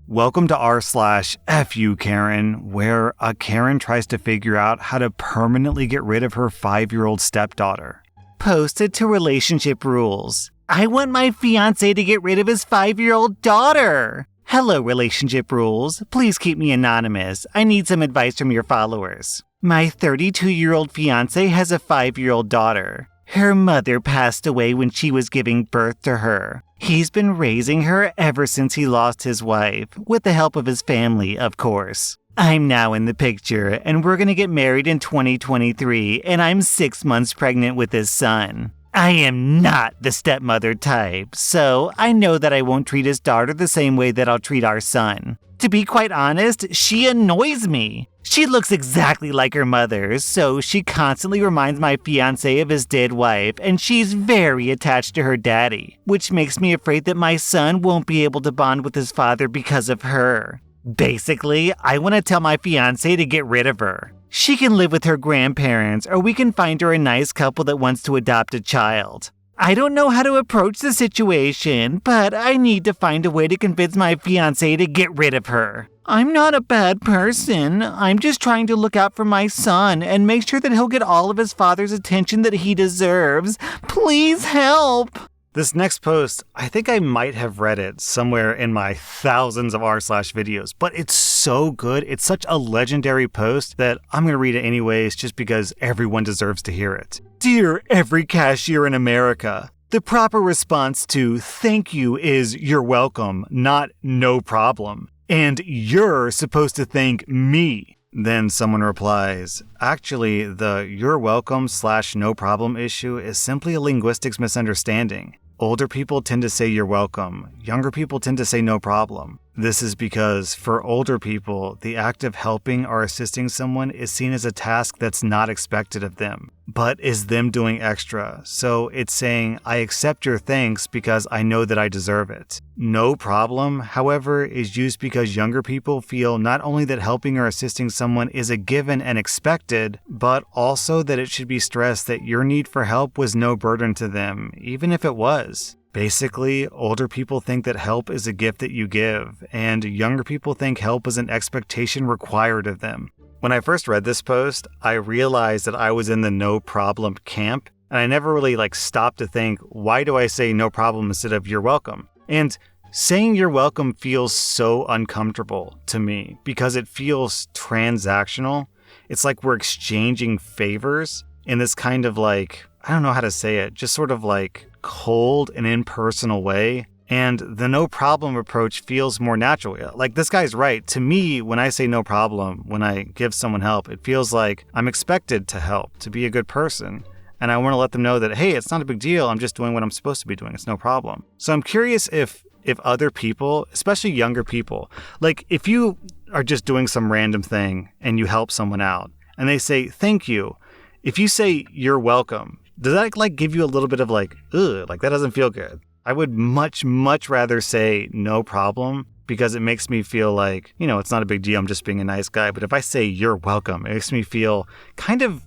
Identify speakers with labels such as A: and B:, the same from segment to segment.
A: Welcome to r/slash F-youkaren, where a Karen tries to figure out how to permanently get rid of her 5-year-old stepdaughter. Posted to relationship rules. I want my fiancé to get rid of his 5-year-old daughter. Hello, relationship rules. Please keep me anonymous. I need some advice from your followers. My 32-year-old fiancé has a 5-year-old daughter. Her mother passed away when she was giving birth to her. He's been raising her ever since he lost his wife, with the help of his family, of course. I'm now in the picture, and we're gonna get married in 2023, and I'm 6 months pregnant with his son. I am not the stepmother type, so I know that I won't treat his daughter the same way that I'll treat our son. To be quite honest, she annoys me. She looks exactly like her mother, so she constantly reminds my fiancé of his dead wife, and she's very attached to her daddy, which makes me afraid that my son won't be able to bond with his father because of her. Basically, I want to tell my fiancé to get rid of her. She can live with her grandparents, or we can find her a nice couple that wants to adopt a child. I don't know how to approach the situation, but I need to find a way to convince my fiancé to get rid of her. I'm not a bad person. I'm just trying to look out for my son and make sure that he'll get all of his father's attention that he deserves. Please help! This next post, I think I might have read it somewhere in my thousands of r/slash videos, but it's so good. It's such a legendary post that I'm going to read it anyways just because everyone deserves to hear it. Dear every cashier in America, the proper response to thank you is you're welcome, not no problem. And you're supposed to thank me. Then someone replies, actually, the you're welcome / no problem issue is simply a linguistics misunderstanding. Older people tend to say you're welcome. Younger people tend to say no problem. This is because, for older people, the act of helping or assisting someone is seen as a task that's not expected of them, but is them doing extra. So it's saying, I accept your thanks because I know that I deserve it. No problem, however, is used because younger people feel not only that helping or assisting someone is a given and expected, but also that it should be stressed that your need for help was no burden to them, even if it was. Basically, older people think that help is a gift that you give, and younger people think help is an expectation required of them. When I first read this post, I realized that I was in the no problem camp, and I never really stopped to think, why do I say no problem instead of you're welcome? And saying you're welcome feels so uncomfortable to me because it feels transactional. It's like we're exchanging favors in this kind of I don't know how to say it, just sort of cold and impersonal way. And the no problem approach feels more natural. This guy's right. To me, when I say no problem, when I give someone help, it feels like I'm expected to help, to be a good person. And I want to let them know that, hey, it's not a big deal. I'm just doing what I'm supposed to be doing. It's no problem. So I'm curious if other people, especially younger people, if you are just doing some random thing and you help someone out and they say, thank you. If you say you're welcome, does that give you a little bit of ugh, that doesn't feel good? I would much, much rather say no problem because it makes me feel it's not a big deal. I'm just being a nice guy. But if I say you're welcome, it makes me feel kind of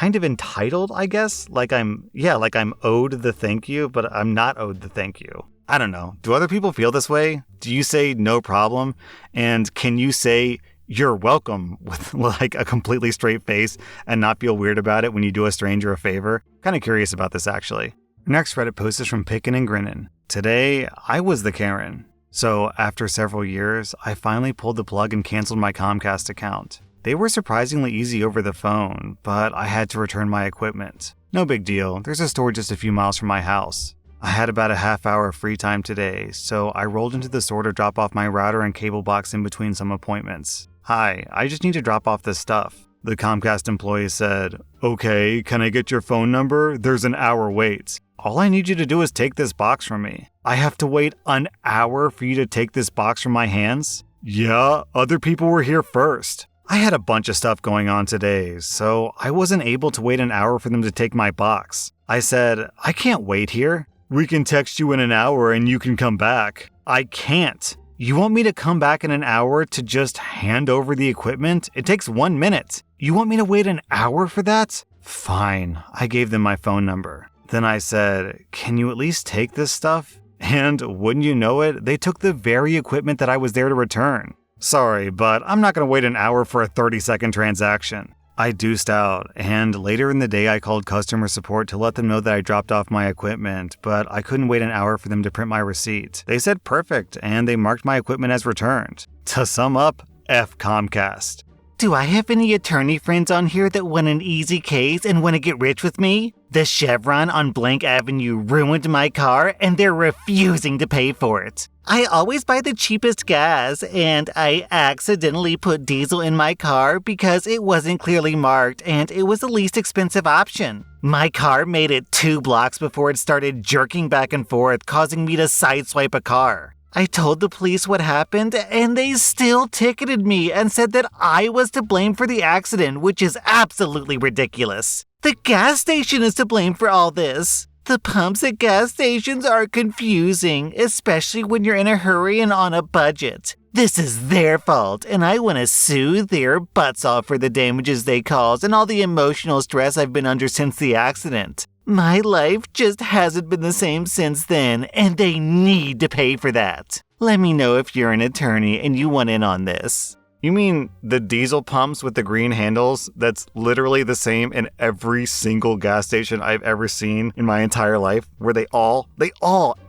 A: entitled, I guess. I'm owed the thank you, but I'm not owed the thank you. I don't know. Do other people feel this way? Do you say no problem? And can you say you're welcome with a completely straight face and not feel weird about it when you do a stranger a favor? Kind of curious about this, actually. Next Reddit post is from Pickin' and Grinnin'. Today, I was the Karen. So after several years, I finally pulled the plug and canceled my Comcast account. They were surprisingly easy over the phone, but I had to return my equipment. No big deal, there's a store just a few miles from my house. I had about a half hour of free time today, so I rolled into the store to drop off my router and cable box in between some appointments. Hi, I just need to drop off this stuff. The Comcast employee said, okay, can I get your phone number? There's an hour wait. All I need you to do is take this box from me. I have to wait an hour for you to take this box from my hands? Yeah, other people were here first. I had a bunch of stuff going on today, so I wasn't able to wait an hour for them to take my box. I said, I can't wait here. We can text you in an hour and you can come back. I can't. You want me to come back in an hour to just hand over the equipment? It takes 1 minute. You want me to wait an hour for that? Fine. I gave them my phone number. Then I said, can you at least take this stuff? And wouldn't you know it, they took the very equipment that I was there to return. Sorry, but I'm not going to wait an hour for a 30-second transaction. I deuced out, and later in the day I called customer support to let them know that I dropped off my equipment, but I couldn't wait an hour for them to print my receipt. They said perfect, and they marked my equipment as returned. To sum up, F Comcast. Do I have any attorney friends on here that want an easy case and want to get rich with me? The Chevron on Blank Avenue ruined my car and they're refusing to pay for it. I always buy the cheapest gas and I accidentally put diesel in my car because it wasn't clearly marked and it was the least expensive option. My car made it 2 blocks before it started jerking back and forth, causing me to sideswipe a car. I told the police what happened, and they still ticketed me and said that I was to blame for the accident, which is absolutely ridiculous. The gas station is to blame for all this. The pumps at gas stations are confusing, especially when you're in a hurry and on a budget. This is their fault, and I want to sue their butts off for the damages they caused and all the emotional stress I've been under since the accident. My life just hasn't been the same since then, and they need to pay for that. Let me know if you're an attorney and you want in on this. You mean the diesel pumps with the green handles that's literally the same in every single gas station I've ever seen in my entire life? Where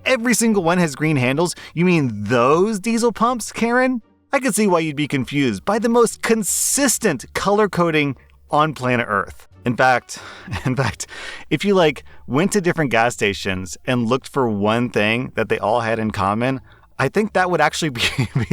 A: every single one has green handles? You mean those diesel pumps, Karen? I can see why you'd be confused by the most consistent color coding on planet Earth. In fact, if you went to different gas stations and looked for one thing that they all had in common, I think that would actually be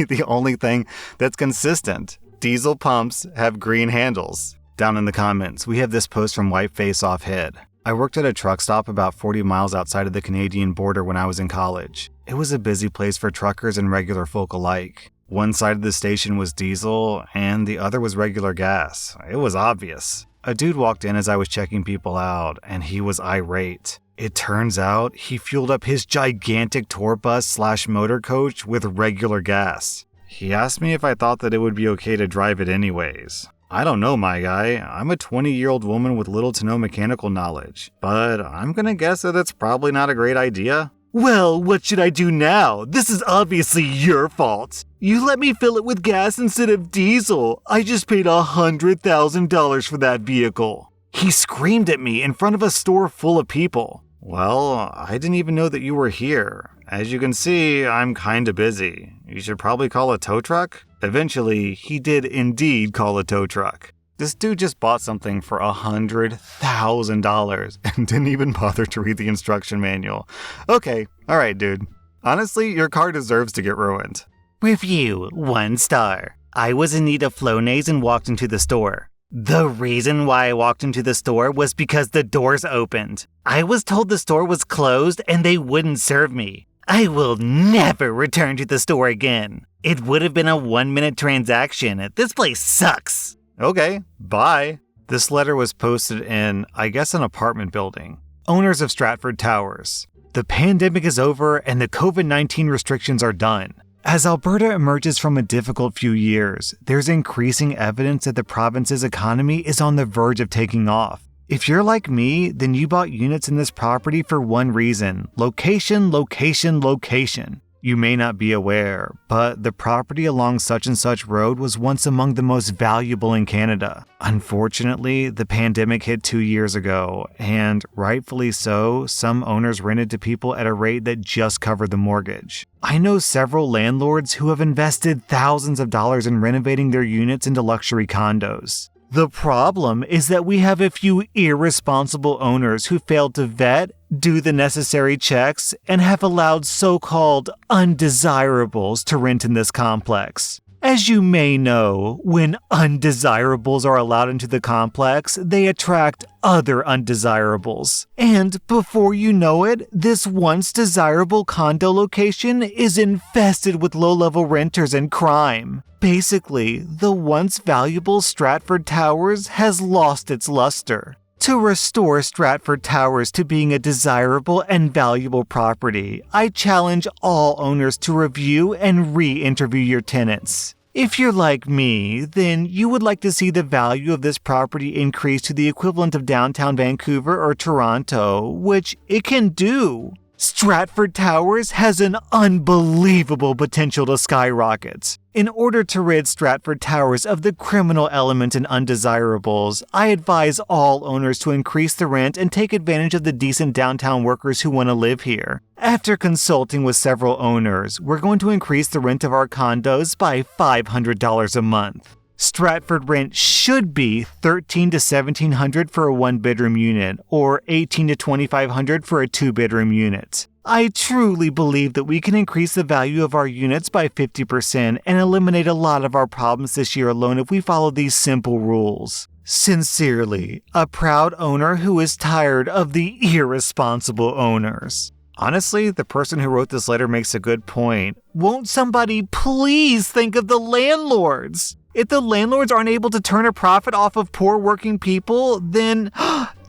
A: the only thing that's consistent. Diesel pumps have green handles. Down in the comments, we have this post from White Face Off Head. I worked at a truck stop about 40 miles outside of the Canadian border when I was in college. It was a busy place for truckers and regular folk alike. One side of the station was diesel and the other was regular gas. It was obvious. A dude walked in as I was checking people out, and he was irate. It turns out he fueled up his gigantic tour bus / motor coach with regular gas. He asked me if I thought that it would be okay to drive it anyways. I don't know, my guy. I'm a 20-year-old woman with little to no mechanical knowledge, but I'm gonna guess that it's probably not a great idea. Well, what should I do now? This is obviously your fault. You let me fill it with gas instead of diesel. I just paid $100,000 for that vehicle. He screamed at me in front of a store full of people. Well, I didn't even know that you were here. As you can see, I'm kinda busy. You should probably call a tow truck. Eventually, he did indeed call a tow truck. This dude just bought something for $100,000 and didn't even bother to read the instruction manual. Okay, alright dude. Honestly, your car deserves to get ruined. Review 1 star. I was in need of Flonase and walked into the store. The reason why I walked into the store was because the doors opened. I was told the store was closed and they wouldn't serve me. I will never return to the store again. It would have been a 1-minute transaction. This place sucks. Okay, bye. This letter was posted in, I guess, an apartment building. Owners of Stratford Towers. The pandemic is over and the COVID-19 restrictions are done. As Alberta emerges from a difficult few years, there's increasing evidence that the province's economy is on the verge of taking off. If you're like me, then you bought units in this property for one reason: location, location, location. You may not be aware, but the property along such and such road was once among the most valuable in Canada. Unfortunately, the pandemic hit 2 years ago, and rightfully so, some owners rented to people at a rate that just covered the mortgage. I know several landlords who have invested thousands of dollars in renovating their units into luxury condos. The problem is that we have a few irresponsible owners who failed to vet, do the necessary checks, and have allowed so-called undesirables to rent in this complex. As you may know, when undesirables are allowed into the complex, they attract other undesirables. And before you know it, this once desirable condo location is infested with low-level renters and crime. Basically, the once valuable Stratford Towers has lost its luster. To restore Stratford Towers to being a desirable and valuable property, I challenge all owners to review and re-interview your tenants. If you're like me, then you would like to see the value of this property increase to the equivalent of downtown Vancouver or Toronto, which it can do. Stratford Towers has an unbelievable potential to skyrocket. In order to rid Stratford Towers of the criminal element and undesirables, I advise all owners to increase the rent and take advantage of the decent downtown workers who want to live here. After consulting with several owners, we're going to increase the rent of our condos by $500 a month. Stratford rent should be $1,300 to $1,700 for a one-bedroom unit, or $1,800 to $2,500 for a two-bedroom unit. I truly believe that we can increase the value of our units by 50% and eliminate a lot of our problems this year alone if we follow these simple rules. Sincerely, a proud owner who is tired of the irresponsible owners. Honestly, the person who wrote this letter makes a good point. Won't somebody please think of the landlords? If the landlords aren't able to turn a profit off of poor working people, then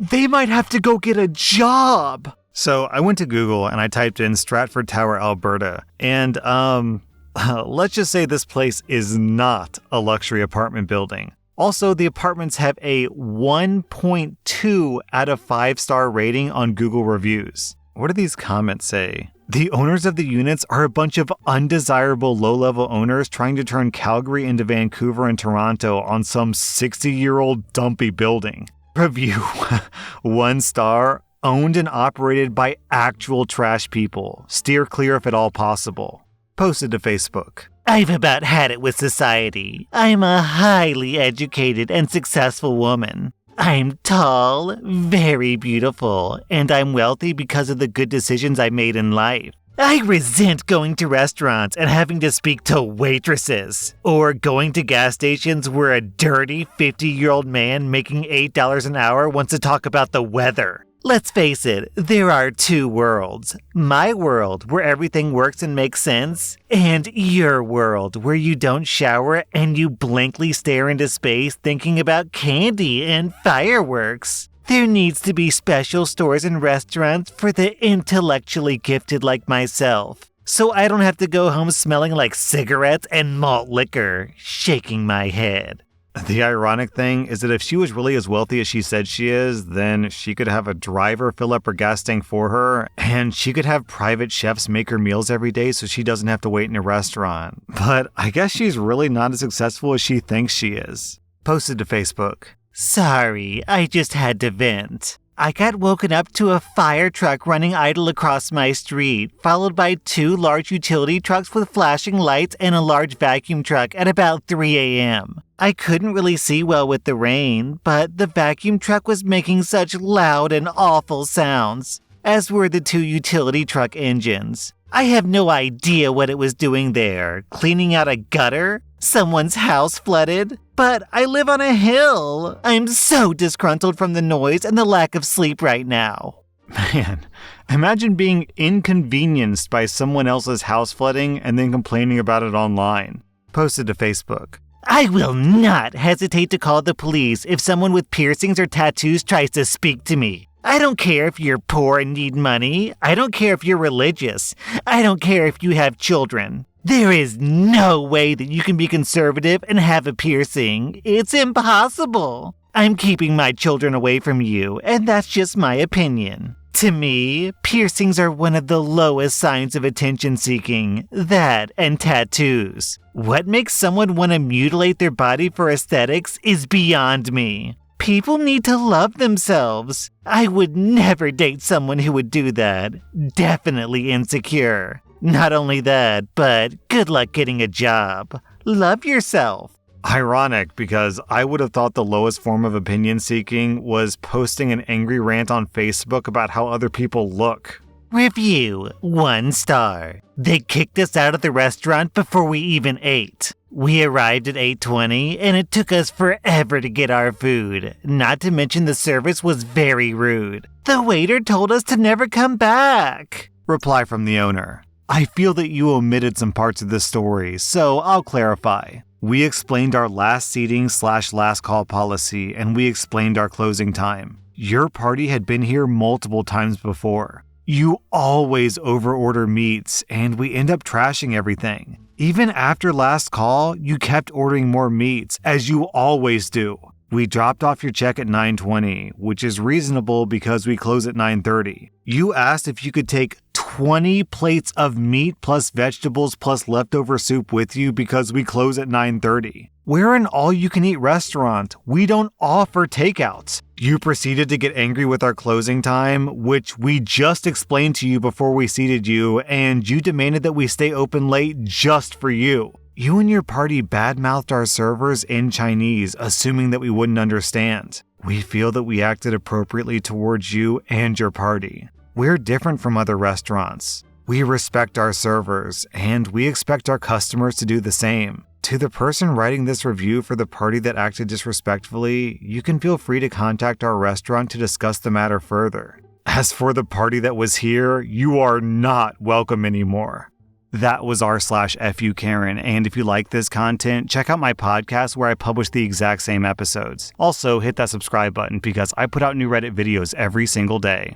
A: they might have to go get a job. So I went to Google and I typed in Stratford Tower, Alberta. And let's just say this place is not a luxury apartment building. Also, the apartments have a 1.2 out of 5-star rating on Google reviews. What do these comments say? The owners of the units are a bunch of undesirable low-level owners trying to turn Calgary into Vancouver and Toronto on some 60-year-old dumpy building. Review 1 star, owned and operated by actual trash people. Steer clear if at all possible. Posted to Facebook. I've about had it with society. I'm a highly educated and successful woman. I'm tall, very beautiful, and I'm wealthy because of the good decisions I made in life. I resent going to restaurants and having to speak to waitresses, or going to gas stations where a dirty 50-year-old man making $8 an hour wants to talk about the weather. Let's face it, there are two worlds. My world, where everything works and makes sense, and your world, where you don't shower and you blankly stare into space thinking about candy and fireworks. There needs to be special stores and restaurants for the intellectually gifted like myself, so I don't have to go home smelling like cigarettes and malt liquor, shaking my head. The ironic thing is that if she was really as wealthy as she said she is, then she could have a driver fill up her gas tank for her, and she could have private chefs make her meals every day so she doesn't have to wait in a restaurant. But I guess she's really not as successful as she thinks she is. Posted to Facebook. Sorry, I just had to vent. I got woken up to a fire truck running idle across my street, followed by 2 large utility trucks with flashing lights and a large vacuum truck at about 3 a.m. I couldn't really see well with the rain, but the vacuum truck was making such loud and awful sounds, as were the 2 utility truck engines. I have no idea what it was doing there, cleaning out a gutter? Someone's house flooded? But I live on a hill. I'm so disgruntled from the noise and the lack of sleep right now. Man, imagine being inconvenienced by someone else's house flooding and then complaining about it online. Posted to Facebook. I will not hesitate to call the police if someone with piercings or tattoos tries to speak to me. I don't care if you're poor and need money. I don't care if you're religious. I don't care if you have children. There is no way that you can be conservative and have a piercing. It's impossible. I'm keeping my children away from you, and that's just my opinion. To me, piercings are one of the lowest signs of attention seeking. That and tattoos. What makes someone want to mutilate their body for aesthetics is beyond me. People need to love themselves. I would never date someone who would do that. Definitely insecure. Not only that, but good luck getting a job. Love yourself. Ironic, because I would have thought the lowest form of opinion seeking was posting an angry rant on Facebook about how other people look. Review 1 star. They kicked us out of the restaurant before we even ate. We arrived at 8:20 and it took us forever to get our food. Not to mention the service was very rude. The waiter told us to never come back. Reply from the owner. I feel that you omitted some parts of this story, so I'll clarify. We explained our last seating/last call policy, and we explained our closing time. Your party had been here multiple times before. You always overorder meats, and we end up trashing everything. Even after last call, you kept ordering more meats, as you always do. We dropped off your check at 9:20, which is reasonable because we close at 9:30. You asked if you could take 20 plates of meat plus vegetables plus leftover soup with you because we close at 9:30. We're an all-you-can-eat restaurant. We don't offer takeouts. You proceeded to get angry with our closing time, which we just explained to you before we seated you, and you demanded that we stay open late just for you. You and your party badmouthed our servers in Chinese, assuming that we wouldn't understand. We feel that we acted appropriately towards you and your party. We're different from other restaurants. We respect our servers, and we expect our customers to do the same. To the person writing this review for the party that acted disrespectfully, you can feel free to contact our restaurant to discuss the matter further. As for the party that was here, you are not welcome anymore. That was rSlash/F-youkaren, and if you like this content, check out my podcast where I publish the exact same episodes. Also, hit that subscribe button because I put out new Reddit videos every single day.